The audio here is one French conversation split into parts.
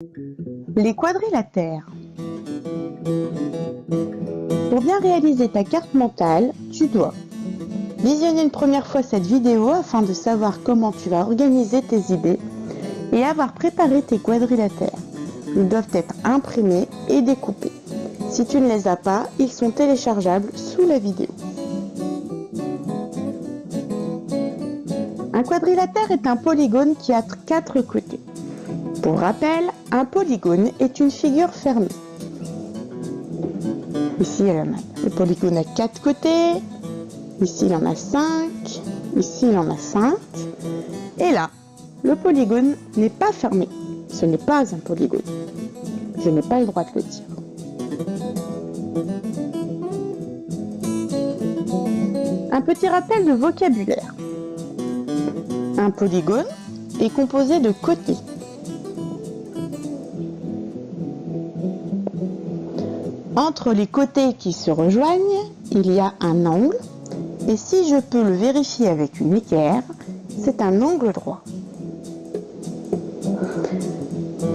Les quadrilatères. Pour bien réaliser ta carte mentale, tu dois visionner une première fois cette vidéo afin de savoir comment tu vas organiser tes idées et avoir préparé tes quadrilatères. Ils doivent être imprimés et découpés. Si tu ne les as pas, ils sont téléchargeables sous la vidéo. Un quadrilatère est un polygone qui a 4 côtés. Pour rappel, un polygone est une figure fermée. Ici, le polygone a 4 côtés. Ici, il en a 5. Ici, il en a 5. Et là, le polygone n'est pas fermé. Ce n'est pas un polygone. Je n'ai pas le droit de le dire. Un petit rappel de vocabulaire. Un polygone est composé de côtés. Entre les côtés qui se rejoignent, il y a un angle, et si je peux le vérifier avec une équerre, c'est un angle droit.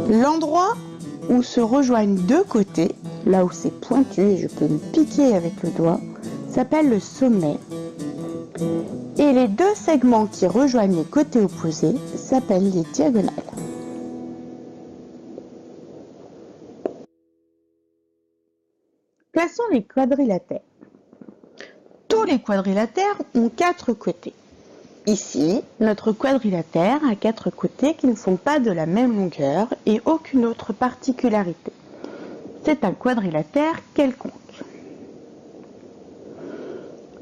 L'endroit où se rejoignent 2 côtés, là où c'est pointu et je peux me piquer avec le doigt, s'appelle le sommet. Et les 2 segments qui rejoignent les côtés opposés s'appellent les diagonales. Plaçons les quadrilatères. Tous les quadrilatères ont 4 côtés. Ici, notre quadrilatère a 4 côtés qui ne sont pas de la même longueur et aucune autre particularité. C'est un quadrilatère quelconque.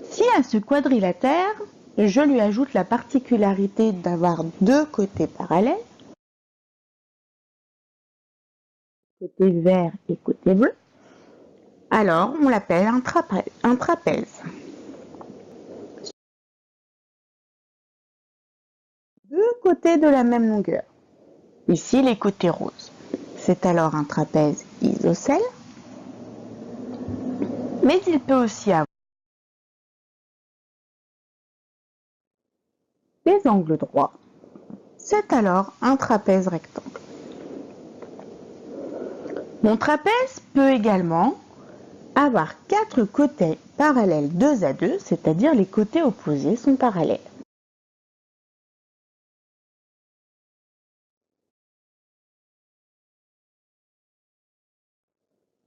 Si à ce quadrilatère, je lui ajoute la particularité d'avoir 2 côtés parallèles, côté vert et côté bleu, alors on l'appelle un trapèze. 2 côtés de la même longueur. Ici, les côtés roses. C'est alors un trapèze isocèle. Mais il peut aussi avoir des angles droits. C'est alors un trapèze rectangle. Mon trapèze peut également avoir 4 côtés parallèles 2 à 2, c'est-à-dire les côtés opposés sont parallèles.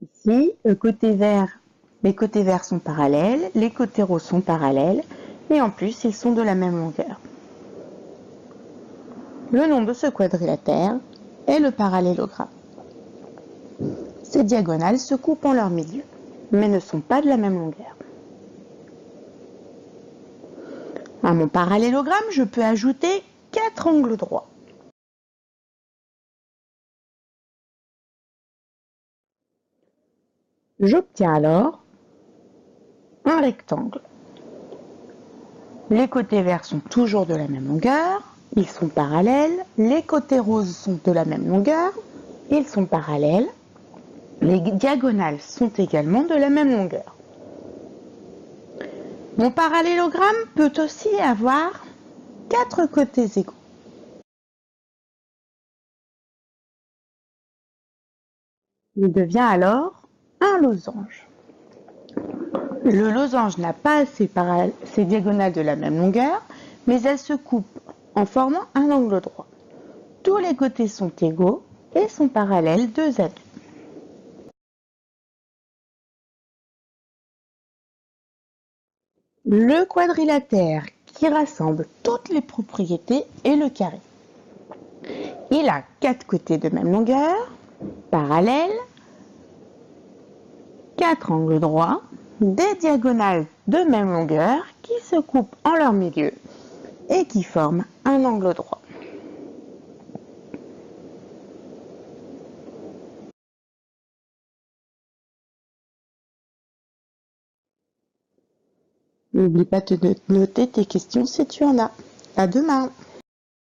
Ici, les côtés verts sont parallèles, les côtés roses sont parallèles, et en plus, ils sont de la même longueur. Le nom de ce quadrilatère est le parallélogramme. Ces diagonales se coupent en leur milieu, mais ne sont pas de la même longueur. À mon parallélogramme, je peux ajouter 4 angles droits. J'obtiens alors un rectangle. Les côtés verts sont toujours de la même longueur, ils sont parallèles, les côtés roses sont de la même longueur, ils sont parallèles, les diagonales sont également de la même longueur. Mon parallélogramme peut aussi avoir 4 côtés égaux. Il devient alors un losange. Le losange n'a pas ses diagonales de la même longueur, mais elles se coupent en formant un angle droit. Tous les côtés sont égaux et sont parallèles 2 à 2. Le quadrilatère qui rassemble toutes les propriétés est le carré. Il a 4 côtés de même longueur, parallèles, 4 angles droits, des diagonales de même longueur qui se coupent en leur milieu et qui forment un angle droit. N'oublie pas de noter tes questions si tu en as. À demain!